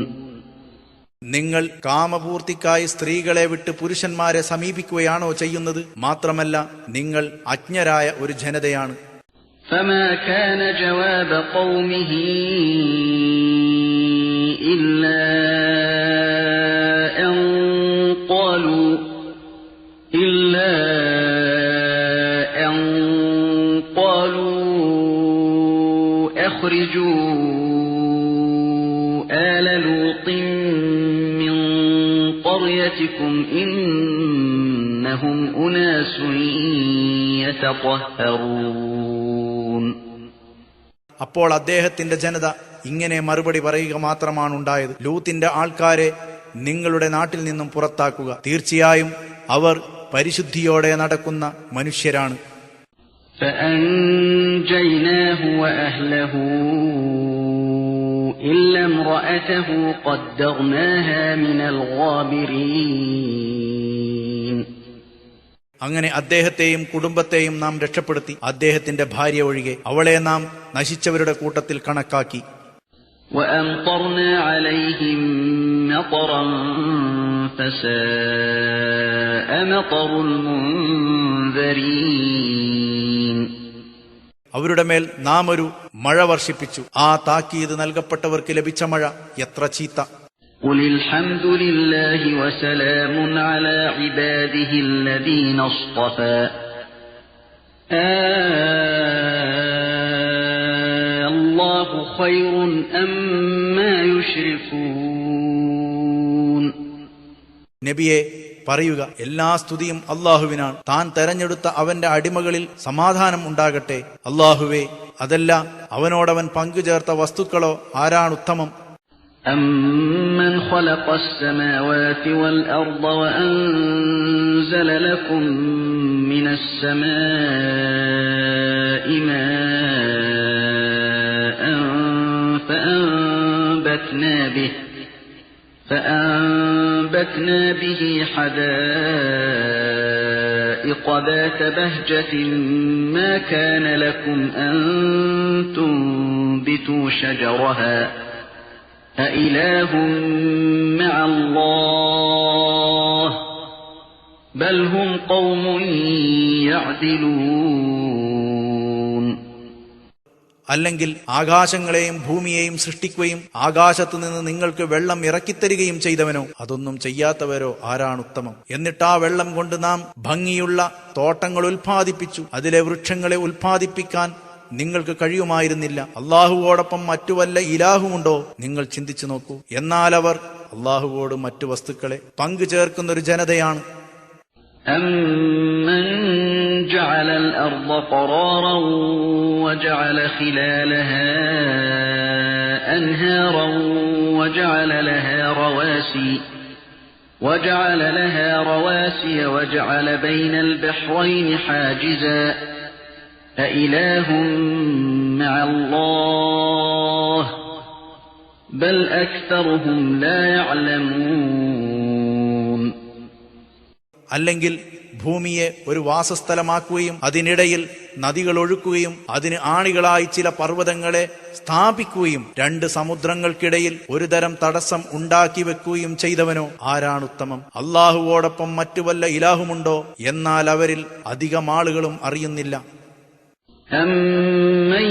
നിങ്ങൾ കാമപൂർത്തിക്കായി സ്ത്രീകളെ വിട്ട് പുരുഷന്മാരെ സമീപിക്കുകയാണോ ചെയ്യുന്നത്? മാത്രമല്ല നിങ്ങൾ അജ്ഞരായ ഒരു ജനതയാണ്. فما كان جواب قومه إلا أن قالوا أخرجوا آل لوط من قريتكم إنهم أناس يتطهرون. അപ്പോൾ അദ്ദേഹത്തിന്റെ ജനത ഇങ്ങനെ മറുപടി പറയുക മാത്രമാണുണ്ടായത്: ലൂത്തിന്റെ ആൾക്കാരെ നിങ്ങളുടെ നാട്ടിൽ നിന്നും പുറത്താക്കുക. തീർച്ചയായും അവർ പരിശുദ്ധിയോടെ നടക്കുന്ന മനുഷ്യരാണ്. فأنجيناه وأهله إلا امرأته قدرناها من الغابرين. അങ്ങനെ അദ്ദേഹത്തെയും കുടുംബത്തെയും നാം രക്ഷപ്പെടുത്തി. അദ്ദേഹത്തിന്റെ ഭാര്യ ഒഴികെ അവളെ നാം നശിച്ചവരുടെ കൂട്ടത്തിൽ കണക്കാക്കി. وأمطرنا عليهم مطرا فساء مطر المنذرين. അവരുടെ മേൽ നാം ഒരു മഴ വർഷിപ്പിച്ചു. ആ താക്കീത് നൽകപ്പെട്ടവർക്ക് ലഭിച്ച മഴ എത്ര ചീത്ത! قل الحمد لله وسلام على عباده الذين اصطفى الله خير أما يشركون. നബിയെ പറയുക, എല്ലാ സ്തുതിയും അല്ലാഹുവിനാണ്. താൻ തെരഞ്ഞെടുത്ത അവന്റെ അടിമകളിൽ സമാധാനം ഉണ്ടാകട്ടെ. അല്ലാഹുവേ, അതല്ല അവനോടവൻ പങ്കുചേർത്ത വസ്തുക്കളോ ആരാണുത്തമം? أَمَّنْ خَلَقَ السَّمَاوَاتِ وَالْأَرْضَ وَأَنزَلَ لَكُم مِّنَ السَّمَاءِ مَاءً فَأَنبَتْنَا بِهِ حَدَائِقَ ذَاتَ بَهْجَةٍ مَا كَانَ لَكُمْ أَن تُنبِتُوا شَجَرَهَا أَإِلَٰهٌ مَّعَ اللَّهِ بَلْ هُمْ قَوْمٌ يَعْدِلُونَ. അല്ലെങ്കിൽ ആകാശങ്ങളെയും ഭൂമിയെയും സൃഷ്ടിക്കുകയും ആകാശത്തു നിന്ന് നിങ്ങൾക്ക് വെള്ളം ഇറക്കിത്തരികയും ചെയ്തവനോ അതൊന്നും ചെയ്യാത്തവരോ ആരാണുത്തമം? എന്നിട്ട് ആ വെള്ളം കൊണ്ട് നാം ഭംഗിയുള്ള തോട്ടങ്ങൾ ഉൽപ്പാദിപ്പിച്ചു. അതിലെ വൃക്ഷങ്ങളെ ഉൽപ്പാദിപ്പിക്കാൻ നിങ്ങൾക്ക് കഴിയുമായിരുന്നില്ല. അള്ളാഹുവോടൊപ്പം മറ്റു വല്ല ഇലാഹുമുണ്ടോ? നിങ്ങൾ ചിന്തിച്ചു നോക്കൂ. എന്നാൽ അവർ അള്ളാഹുവോട് മറ്റു വസ്തുക്കളെ പങ്കു ചേർക്കുന്ന ഒരു ജനതയാണ്. أَمَّنْ جَعَلَ الْأَرْضَ قَرَارًا وَجَعَلَ خِلَالَهَا أَنْهَارًا وَجَعَلَ لَهَا رَوَاسِيَ وَجَعَلَ بَيْنَ الْبَحْرَيْنِ حَاجِزًا أَإِلَٰهٌ مَّعَ اللَّهِ بَلْ أَكْثَرُهُمْ لَا يَعْلَمُونَ. അല്ലെങ്കിൽ ഭൂമിയെ ഒരു വാസസ്ഥലമാക്കുകയും അതിനിടയിൽ നദികൾ ഒഴുക്കുകയും അതിന് ആണികളായി ചില പർവ്വതങ്ങളെ സ്ഥാപിക്കുകയും രണ്ട് സമുദ്രങ്ങൾക്കിടയിൽ ഒരു തരം തടസ്സം ഉണ്ടാക്കി വെക്കുകയും ചെയ്തവനോ ആരാണുത്തമം? അള്ളാഹുവോടൊപ്പം മറ്റു വല്ല ഇലാഹുമുണ്ടോ? എന്നാൽ അവരിൽ അധികം ആളുകളും അറിയുന്നില്ല. أَمَّن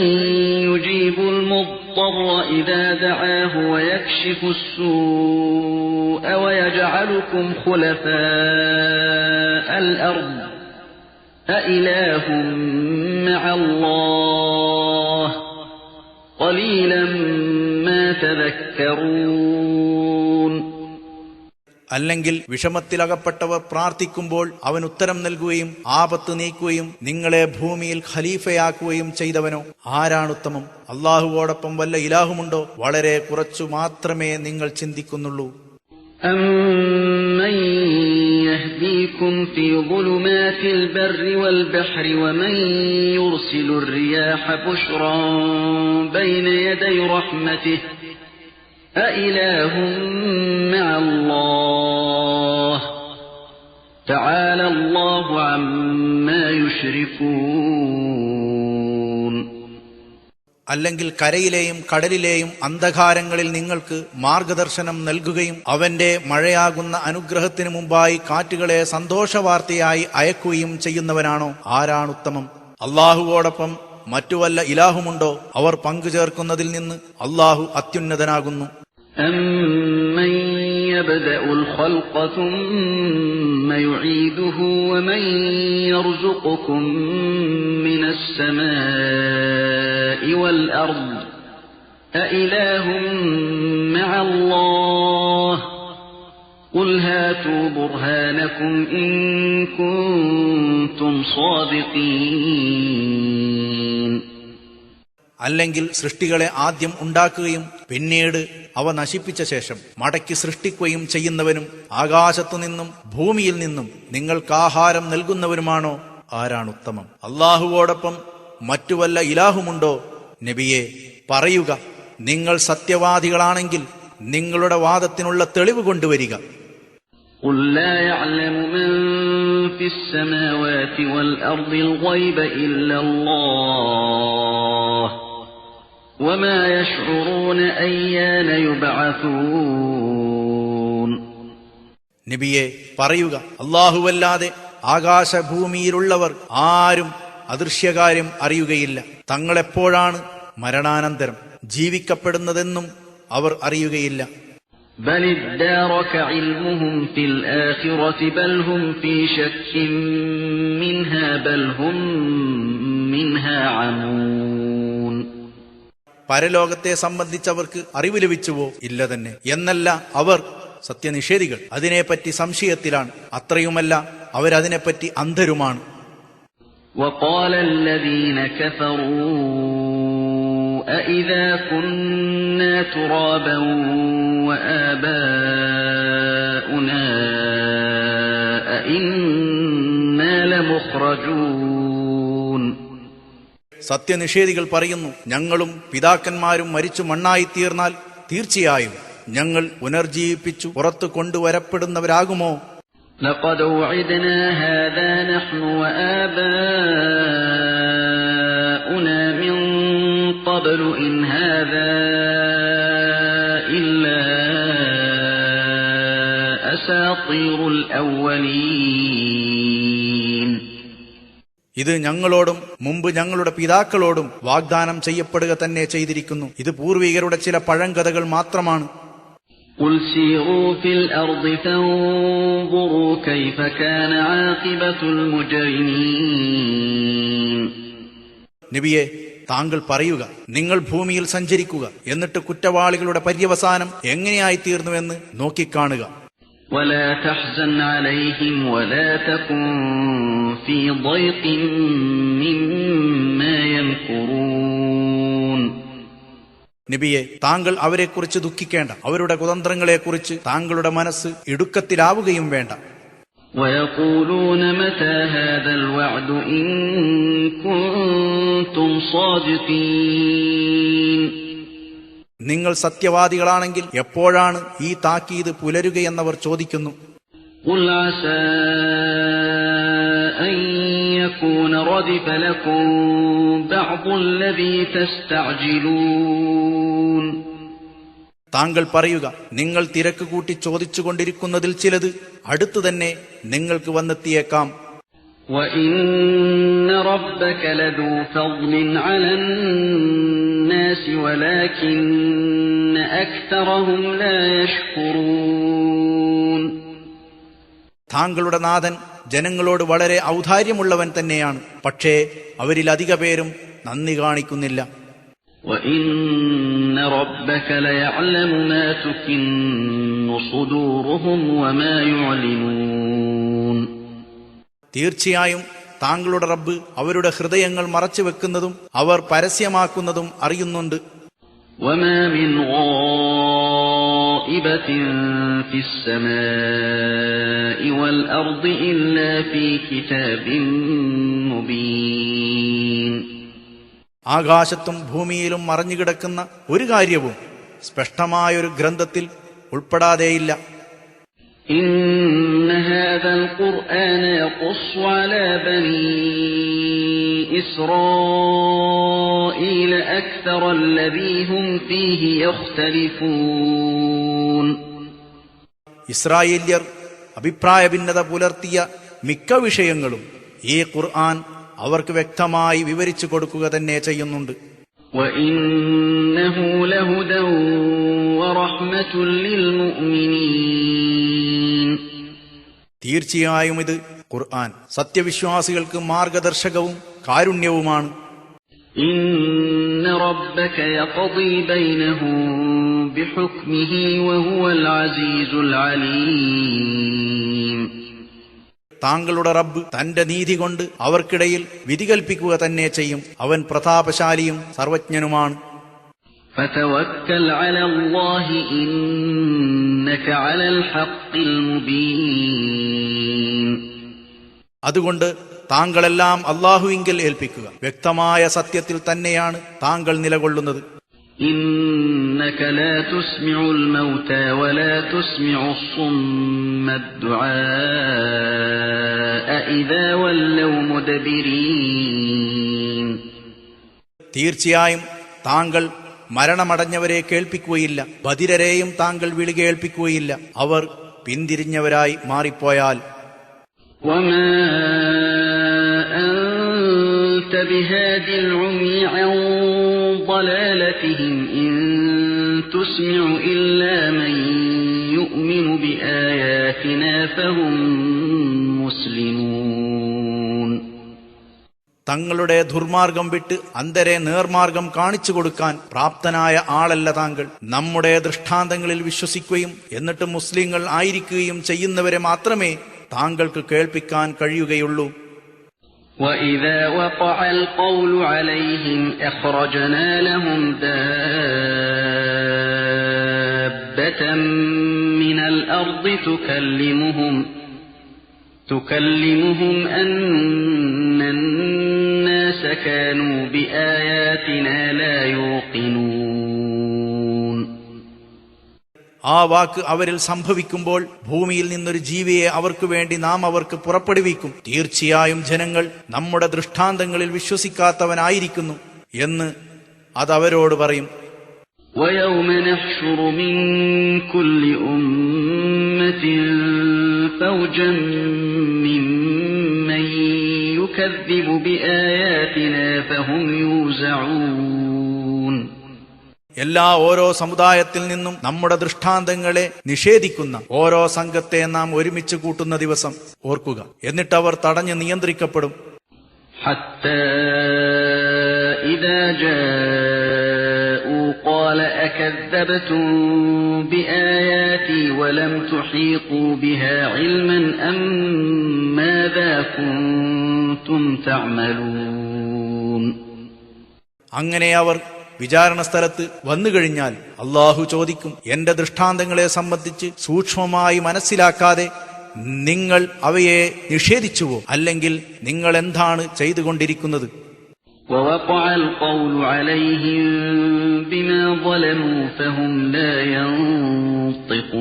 يُجِيبُ الْمُضْطَرَّ إِذَا دَعَاهُ وَيَكْشِفُ السُّوءَ وَيَجْعَلُكُمْ خُلَفَاءَ الْأَرْضِ أإله مع الله قليلا ما تذكرون. അല്ലെങ്കിൽ വിഷമത്തിലകപ്പെട്ടവർ പ്രാർത്ഥിക്കുമ്പോൾ അവൻ ഉത്തരം നൽകുകയും ആപത്ത് നീക്കുകയും നിങ്ങളെ ഭൂമിയിൽ ഖലീഫയാക്കുകയും ചെയ്തവനോ ആരാണുത്തമം? അള്ളാഹുവോടൊപ്പം വല്ല ഇലാഹുമുണ്ടോ? വളരെ കുറച്ചു മാത്രമേ നിങ്ങൾ ചിന്തിക്കുന്നുള്ളൂ. أَمَّن يَهْدِيكُمْ فِي ظُلُمَاتِ الْبَرِّ وَالْبَحْرِ وَمَن يُرْسِلُ الرِّيَاحَ بُشْرًا بَيْنَ يَدَيْ رَحْمَتِهِ أَإِلَٰهٌ مَّعَ اللَّهِ تَعَالَى اللَّهُ عَمَّا يُشْرِكُونَ. അല്ലെങ്കിൽ കരയിലെയും കടലിലെയും അന്ധകാരങ്ങളിൽ നിങ്ങൾക്ക് മാർഗദർശനം നൽകുകയും അവന്റെ മഴയാകുന്ന അനുഗ്രഹത്തിനു മുമ്പായി കാറ്റുകളെ സന്തോഷവാർത്തയായി അയക്കുകയും ചെയ്യുന്നവനാണോ? ആരാണുത്തമം? അള്ളാഹുവോടൊപ്പം മറ്റു വല്ല ഇലാഹുമുണ്ടോ? അവർ പങ്കുചേർക്കുന്നതിൽ നിന്ന് അള്ളാഹു അത്യുന്നതനാകുന്നു. أَمَّن يَبْدَأُ الْخَلْقَ ثُمَّ يُعِيدُهُ وَمَن يَرْزُقُكُم مِّنَ السَّمَاءِ وَالْأَرْضِ أَإِلَٰهٌ مَّعَ اللَّهِ قُلْ هَاتُوا بُرْهَانَكُمْ إِن كُنتُمْ صَادِقِينَ. അല്ലെങ്കിൽ സൃഷ്ടികളെ ആദ്യം ഉണ്ടാക്കുകയും പിന്നീട് അവ നശിപ്പിച്ച ശേഷം മടക്കി സൃഷ്ടിക്കുകയും ചെയ്യുന്നവനും ആകാശത്തുനിന്നും ഭൂമിയിൽ നിന്നും നിങ്ങൾക്കാഹാരം നൽകുന്നവനുമാണോ? ആരാണുത്തമം? അള്ളാഹുവോടൊപ്പം മറ്റു വല്ല ഇലാഹുമുണ്ടോ? നബിയെ പറയുക, നിങ്ങൾ സത്യവാദികളാണെങ്കിൽ നിങ്ങളുടെ വാദത്തിനുള്ള തെളിവ് കൊണ്ടുവരിക. قُل لَّا يَعْلَمُ مَن فِي السَّمَاوَاتِ وَالْأَرْضِ الْغَيْبَ إِلَّا اللَّهُ وَمَا يَشْعُرُونَ أَيَّانَ يُبْعَثُونَ. നബിയെ പറയുക, അല്ലാഹുവല്ലാതെ ആകാശഭൂമിയിലുള്ളവർ ആരും അദൃശ്യകാര്യം അറിയുകയില്ല. തങ്ങളെപ്പോഴാണ് മരണാനന്തരം ജീവിക്കപ്പെടുന്നതെന്നും അവർ അറിയുകയില്ല. بَلِ ادَّارَكَ عِلْمُهُمْ فِي الْآخِرَةِ بَلْ هُمْ فِي شَكٍّ مِّنْهَا بَلْ هُمْ مِنْهَا عَمُونَ. പരലോകത്തെ സംബന്ധിച്ചവർക്ക് അറിവ് ലഭിച്ചുവോ? ഇല്ല തന്നെ. എന്നല്ല, അവർ സത്യനിഷേധികൾ അതിനെപ്പറ്റി സംശയത്തിലാണ്. അത്രയുമല്ല, അവരതിനെപ്പറ്റി അന്ധരുമാണ്. وَقَالَ الَّذِينَ كَفَرُوا أَإِذَا كُنَّا تُرَابًا وَآبَاؤُنَا أَإِنَّا لَمُخْرَجُونَ. സത്യനിഷേധികൾ പറയുന്നു, ഞങ്ങളും പിതാക്കന്മാരും മരിച്ചു മണ്ണായിത്തീർന്നാൽ തീർച്ചയായും ഞങ്ങൾ പുനർജീവിപ്പിച്ചു പുറത്തു കൊണ്ടുവരപ്പെടുന്നവരാകുമോ? لَقَدْ وُعِدْنَا هَذَا نَحْنُ وَآبَاؤُنَا مِن قَبْلُ إِنْ هَذَا إِلَّا أَسَاطِيرُ الْأَوَّلِينَ. ഇത് ഞങ്ങളോടും മുമ്പ് ഞങ്ങളുടെ പിതാക്കളോടും വാഗ്ദാനം ചെയ്യപ്പെടുക തന്നെ ചെയ്തിരിക്കുന്നു. ഇത് പൂർവികരുടെ ചില പഴങ്കഥകൾ മാത്രമാണ്. قُلْ سِيرُوا فِي الْأَرْضِ فَانظُرُوا كَيْفَ كَانَ عَاقِبَةُ الْمُجْرِمِينَ. നബിയെ, താങ്കൾ പറയുക, നിങ്ങൾ ഭൂമിയിൽ സഞ്ചരിക്കുക, എന്നിട്ട് കുറ്റവാളികളുടെ പര്യവസാനം എങ്ങനെയായിത്തീർന്നുവെന്ന് നോക്കിക്കാണുക. وَلَا تَحْزَنْ عَلَيْهِمْ وَلَا تَكُنْ فِي ضَيْقٍ مِّمَّا يَمْكُرُونَ. നബിയെ, താങ്കൾ അവരെക്കുറിച്ച് ദുഃഖിക്കേണ്ട. അവരുടെ കുതന്ത്രങ്ങളെക്കുറിച്ച് താങ്കളുടെ മനസ്സ് ഇടുക്കത്തിലാവുകയും വേണ്ട. وَيَقُولُونَ مَتَى هَذَا الْوَعْدُ إِن كُنتُمْ صَادِقِينَ. നിങ്ങൾ സത്യവാദികളാണെങ്കിൽ എപ്പോഴാണ് ഈ താക്കീത് പുലരുകയെന്നവർ ചോദിക്കുന്നു. قُلْ عَسَىٰ أَن يَكُونَ رَدِفَ لَكُم بَعْضُ الَّذِي تَسْتَعْجِلُونَ. താങ്കൾ പറയുക, നിങ്ങൾ തിരക്ക് കൂട്ടി ചോദിച്ചുകൊണ്ടിരിക്കുന്നതിൽ ചിലത് അടുത്തു തന്നെ നിങ്ങൾക്ക് വന്നെത്തിയേക്കാം. وَإِنَّ رَبَّكَ لَذُو فَضْلٍ عَلَى النَّاسِ وَلَكِنَّ أَكْثَرَهُمْ لَا يَشْكُرُونَ. താങ്കളുടെ നാഥൻ ജനങ്ങളോട് വളരെ ഔദാര്യമുള്ളവൻ തന്നെയാണ്. പക്ഷേ അവരിൽ അധിക പേരും നന്ദി കാണിക്കുന്നില്ല. وَإِنَّ رَبَّكَ لَيَعْلَمُ مَا تُكِنُّ صُدُورُهُمْ وَمَا يُعْلِنُونَ തീർച്ചയായും താങ്കളുടെ റബ്ബ് അവരുടെ ഹൃദയങ്ങൾ മറച്ചുവെക്കുന്നതും അവർ പരസ്യമാക്കുന്നതും അറിയുന്നുണ്ട്. وَمَا مِنْ غَائِبَةٍ فِي السَّمَاءِ وَالْأَرْضِ إِلَّا فِي كِتَابٍ مُبِينٍ ആകാശത്തും ഭൂമിയിലും മറഞ്ഞുകിടക്കുന്ന ഒരു കാര്യവും സ്പഷ്ടമായൊരു ഗ്രന്ഥത്തിൽ ഉൾപ്പെടാതെയില്ല. إِنَّ هَذَا الْقُرْآنَ يَقُصُّ عَلَى بَنِي إِسْرَائِيلَ أَكْثَرَ الَّذِي هُمْ فِيهِ يَخْتَلِفُونَ ഇസ്രായേല്യർ അഭിപ്രായ ഭിന്നത പുലർത്തിയ മിക്ക വിഷയങ്ങളും ഈ ഖുർആൻ അവർക്ക് വ്യക്തമായി വിവരിച്ചു കൊടുക്കുക തന്നെ ചെയ്യുന്നുണ്ട്. وَإِنَّهُ لَهُدًى وَرَحْمَةٌ لِلْمُؤْمِنِينَ തീർച്ചയായും ഇത് ഖുർആൻ സത്യവിശ്വാസികൾക്ക് മാർഗദർശകവും കാരുണ്യവുമാണ്. إِنَّ رَبَّكَ يَقْضِي بَيْنَهُم بِحُكْمِهِ وَهُوَ الْعَزِيزُ الْعَلِيمُ താങ്കളുടെ റബ്ബ് തന്റെ നീതി കൊണ്ട് അവർക്കിടയിൽ വിധി കൽപ്പിക്കുക തന്നെ ചെയ്യും. അവൻ പ്രതാപശാലിയും സർവജ്ഞനുമാണ്. فَتَوَكَّلْ عَلَى اللَّهِ إِنَّكَ عَلَى الْحَقِّ الْمُبِينِ അതുകൊണ്ട് താങ്കളെല്ലാം അല്ലാഹുവിങ്കൽ ഏൽപ്പിക്കുക. വ്യക്തമായ സത്യത്തിൽ തന്നെയാണ് താങ്കൾ നിലകൊള്ളുന്നത്. إِنَّكَ لَا تُسْمِعُ الْمَوْتَى وَلَا تُسْمِعُ الصُّمَّ الدُّعَاءَ إِذَا وَلَّوْا مُدْبِرِينَ തീർച്ചയായും താങ്കൾ മരണമടഞ്ഞവരെ കേൾപ്പിക്കുകയില്ല, ബധിരരെയും താങ്കൾ വിളി കേൾപ്പിക്കുകയില്ല, അവർ പിന്തിരിഞ്ഞവരായി മാറിപ്പോയാൽ. وَمَا أَنْتَ بِهَادِ الْعُمْيِ عَنْ ضَلَالَتِهِمْ إِنْ تُسْمِعُ إِلَّا مَنْ يُؤْمِنُ بِآيَاتِنَا فَهُمْ مُسْلِمُونَ തങ്ങളുടെ ദുർമാർഗം വിട്ട് അന്ധരെ നേർമാർഗം കാണിച്ചു കൊടുക്കാൻ പ്രാപ്തനായ ആളല്ല താങ്കൾ. നമ്മുടെ ദൃഷ്ടാന്തങ്ങളിൽ വിശ്വസിക്കുകയും എന്നിട്ട് മുസ്ലിങ്ങൾ ആയിരിക്കുകയും ചെയ്യുന്നവരെ മാത്രമേ താങ്കൾക്ക് കേൾപ്പിക്കാൻ കഴിയുകയുള്ളൂ. وَإِذَا وَقَعَ الْقَوْلُ عَلَيْهِمْ أَخْرَجْنَا لَهُمْ دَابَّةً مِنَ الْأَرْضِ تُكَلِّمُهُمْ أَنَّ النَّاسَ كَانُوا بِآيَاتِنَا لَا يُوقِنُونَ ആ വാക്ക് അവരിൽ സംഭവിക്കുമ്പോൾ ഭൂമിയിൽ നിന്നൊരു ജീവിയെ അവർക്ക് വേണ്ടി നാം അവർക്ക് പുറപ്പെടുവിക്കും. തീർച്ചയായും ജനങ്ങൾ നമ്മുടെ ദൃഷ്ടാന്തങ്ങളിൽ വിശ്വസിക്കാത്തവനായിരിക്കുന്നു എന്ന് അതവരോട് പറയും. وَيَوْمَ نَحْشُرُ مِنْ كُلِّ أُمَّةٍ فَوْجًا مِّمَّنْ يُكَذِّبُ بِآيَاتِنَا فَهُمْ يُوزَعُونَ ഓരോ സമുദായത്തിൽ നിന്നും നമ്മുടെ ദൃഷ്ടാന്തങ്ങളെ നിഷേധിക്കുന്ന ഓരോ സംഘത്തെ നാം ഒരുമിച്ച് കൂട്ടുന്ന ദിവസം ഓർക്കുക. എന്നിട്ടവർ തടഞ്ഞു നിയന്ത്രിക്കപ്പെടും. حَتَّى إِذَا جَاءُوا قَالَ أَكَذَّبْتُمْ بِآيَاتِي وَلَمْ تُحِيطُوا بِهَا عِلْمًا أَمْ مَاذَا كُنْتُمْ تَعْمَلُونَ അങ്ങനെ അവർ വിചാരണ സ്ഥലത്ത് വന്നുകഴിഞ്ഞാൽ അള്ളാഹു ചോദിക്കും, എന്റെ ദൃഷ്ടാന്തങ്ങളെ സംബന്ധിച്ച് സൂക്ഷ്മമായി മനസ്സിലാക്കാതെ നിങ്ങൾ അവയെ നിഷേധിച്ചുവോ, അല്ലെങ്കിൽ നിങ്ങൾ എന്താണ് ചെയ്തുകൊണ്ടിരിക്കുന്നത്? وَوَقَعَ الْقَوْلُ عَلَيْهِمْ بِمَا ظَلَمُوا فَهُمْ لَا يَنطِقُونَ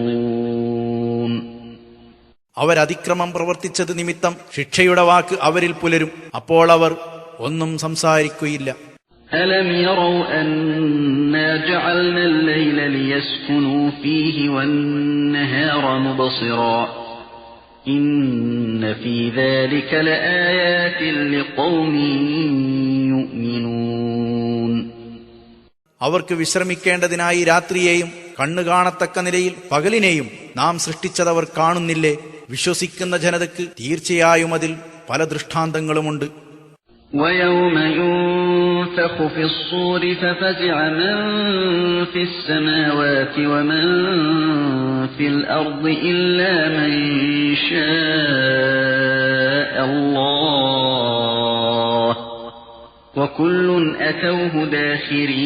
അവരതിക്രമം പ്രവർത്തിച്ചത് നിമിത്തം ശിക്ഷയുടെ വാക്ക് അവരിൽ പുലരും. അപ്പോൾ അവർ ഒന്നും സംസാരിക്കുകയില്ല. أَلَمْ يَرَوْا أَنَّا جَعَلْنَا اللَّيْلَ لِيَسْكُنُوا فِيهِ وَالنَّهَارَ مُبْصِرًا إِنَّ فِي ذَلِكَ لَآيَاتٍ لِقَوْمٍ يُؤْمِنُونَ അവർക്ക് വിശ്രമിക്കേണ്ടതിനായി രാത്രിയെയും കണ്ണുകാണത്തക്ക നിലയിൽ പകലിനെയും നാം സൃഷ്ടിച്ചതവർ കാണുന്നില്ലേ? വിശ്വസിക്കുന്ന ജനതയ്ക്ക് തീർച്ചയായും അതിൽ പല ദൃഷ്ടാന്തങ്ങളുമുണ്ട്. وَيَوْمَ يُنفَخُ فِي الصُّورِ فَفَزِعَ مَن فِي السَّمَاوَاتِ وَمَن فِي الْأَرْضِ إِلَّا مَن شَاءَ اللَّهُ وَكُلٌّ أَتَوْهُ دَاخِرِينَ.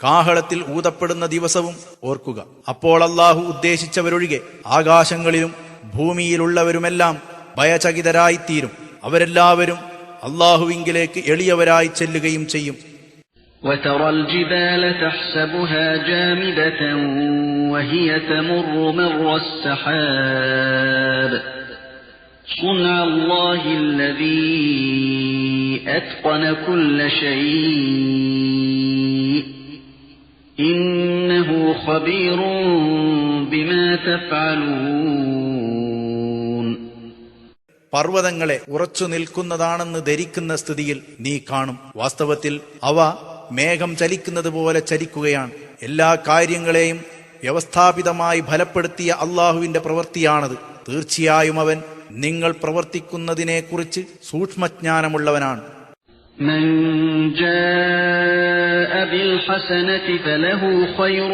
കാഹളത്തിൽ ഊതപ്പെടുന്ന ദിവസവും ഓർക്കുക. അപ്പോൾ അല്ലാഹു ഉദ്ദേശിച്ചവരൊഴികെ ആകാശങ്ങളിലും ഭൂമിയിലുള്ളവരുമെല്ലാം ഭയചകിതരായിത്തീരും. അവരെല്ലാവരും അല്ലാഹുവിങ്കിലേക്ക് എളിയവരായി ചെല്ലുകയും ചെയ്യും. وَتَرَى الْجِبَالَ تَحْسَبُهَا جَامِدَةً وَهِيَ تَمُرُّ مَرَّ السَّحَابِ صُنْعَ اللَّهِ الَّذِي أَتْقَنَ كُلَّ شَيْءٍ إِنَّهُ خَبِيرٌ بِمَا تَفْعَلُونَ. പർവ്വതങ്ങളെ ഉറച്ചു നിൽക്കുന്നതാണെന്ന് ധരിക്കുന്ന സ്ഥിതിയിൽ നീ കാണും. വാസ്തവത്തിൽ അവ മേഘം ചലിക്കുന്നത് പോലെ ചലിക്കുകയാണ്. എല്ലാ കാര്യങ്ങളെയും വ്യവസ്ഥാപിതമായി ഫലപ്പെടുത്തിയ അള്ളാഹുവിന്റെ പ്രവൃത്തിയാണത്. തീർച്ചയായും അവൻ നിങ്ങൾ പ്രവർത്തിക്കുന്നതിനെക്കുറിച്ച് സൂക്ഷ്മജ്ഞാനമുള്ളവനാണ്. من جاء بالحسنة فله خير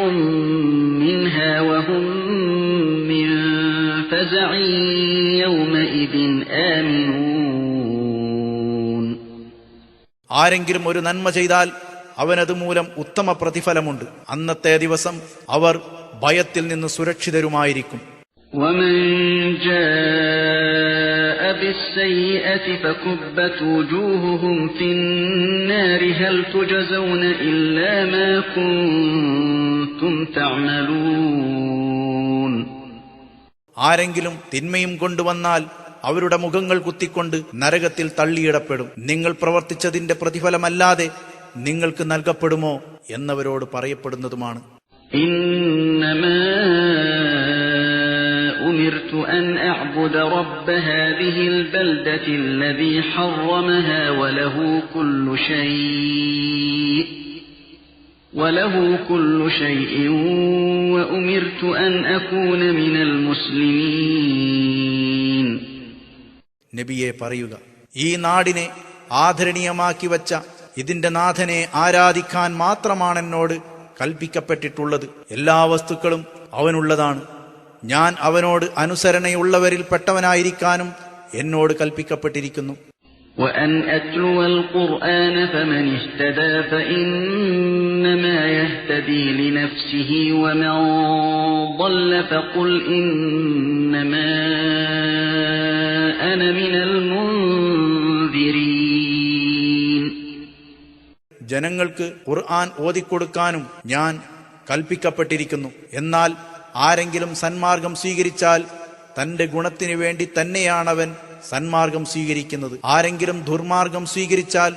منها وهم من فزع يومئذ آمنون. ആരെങ്കിലും ഒരു നന്മ ചെയ്താൽ അവനത് മൂലം ഉത്തമ പ്രതിഫലമുണ്ട്. അന്നത്തെ ദിവസം അവർ ഭയത്തിൽ നിന്ന് സുരക്ഷിതരുമായിരിക്കും. ومن جاء بالسيئة فكبت وجوههم في النار هل تجزون إلا ما كنتم تعملون. ആരെങ്കിലും തിന്മയും കൊണ്ടുവന്നാൽ അവരുടെ മുഖങ്ങൾ കുത്തിക്കൊണ്ട് നരകത്തിൽ തള്ളിയിടപ്പെടും. നിങ്ങൾ പ്രവർത്തിച്ചതിന്റെ പ്രതിഫലമല്ലാതെ നിങ്ങൾക്ക് നൽകപ്പെടുമോ എന്നവരോട് പറയപ്പെടുന്നതുമാണ്. إنما أمرت أن أعبد رب هذه البلدة الذي حرمها وله كل شيء وأمرت أن أكون من المسلمين. നബിയെ പറയുക, ഈ നാടിനെ ആദരണീയമാക്കി വച്ച ഇതിന്റെ നാഥനെ ആരാധിക്കാൻ മാത്രമാണെന്നോട് കൽപ്പിക്കപ്പെട്ടിട്ടുള്ളത്. എല്ലാ വസ്തുക്കളും അവനുള്ളതാണ്. ഞാൻ അവനോട് അനുസരണയുള്ളവരിൽ പെട്ടവനായിരിക്കാനും എന്നോട് കൽപ്പിക്കപ്പെട്ടിരിക്കുന്നു. وأن أتلو القرآن فمن اهتدى فإنما يهتدي لنفسه ومن ضل فقل إنما أنا من المنذرين. ജനങ്ങൾക്ക് ഖുർആൻ ഓതിക്കൊടുക്കാനും ഞാൻ കൽപ്പിക്കപ്പെട്ടിരിക്കുന്നു. എന്നാൽ ആരെങ്കിലും സന്മാർഗം സ്വീകരിച്ചാൽ തന്റെ ഗുണത്തിനു വേണ്ടി തന്നെയാണവൻ സന്മാർഗം സ്വീകരിക്കുന്നത്. ആരെങ്കിലും ദുർമാർഗം സ്വീകരിച്ചാൽ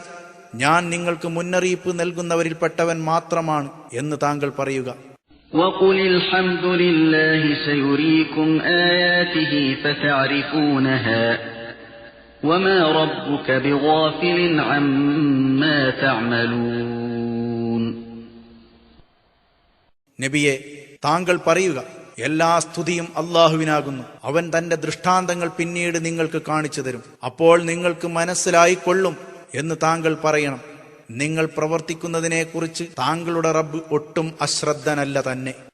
ഞാൻ നിങ്ങൾക്ക് മുന്നറിയിപ്പ് നൽകുന്നവരിൽപ്പെട്ടവൻ മാത്രമാണ് എന്ന് താങ്കൾ പറയുക. وَقُلِ الْحَمْدُ لِلَّهِ سَيُرِيكُمْ آيَاتِهِ فَتَعْرِفُونَهَا وَمَا رَبُّكَ بِغَافِلٍ عَمَّا تَعْمَلُونَ. നബിയെ, താങ്കൾ പറയുക, എല്ലാ സ്തുതിയും അല്ലാഹുവിനാകുന്നു. അവൻ തന്റെ ദൃഷ്ടാന്തങ്ങൾ പിന്നീട് നിങ്ങൾക്ക് കാണിച്ചു തരും. അപ്പോൾ നിങ്ങൾക്ക് മനസ്സിലായിക്കൊള്ളും എന്ന് താങ്കൾ പറയണം. നിങ്ങൾ പ്രവർത്തിക്കുന്നതിനെക്കുറിച്ച് താങ്കളുടെ റബ്ബ് ഒട്ടും അശ്രദ്ധനല്ല തന്നെ.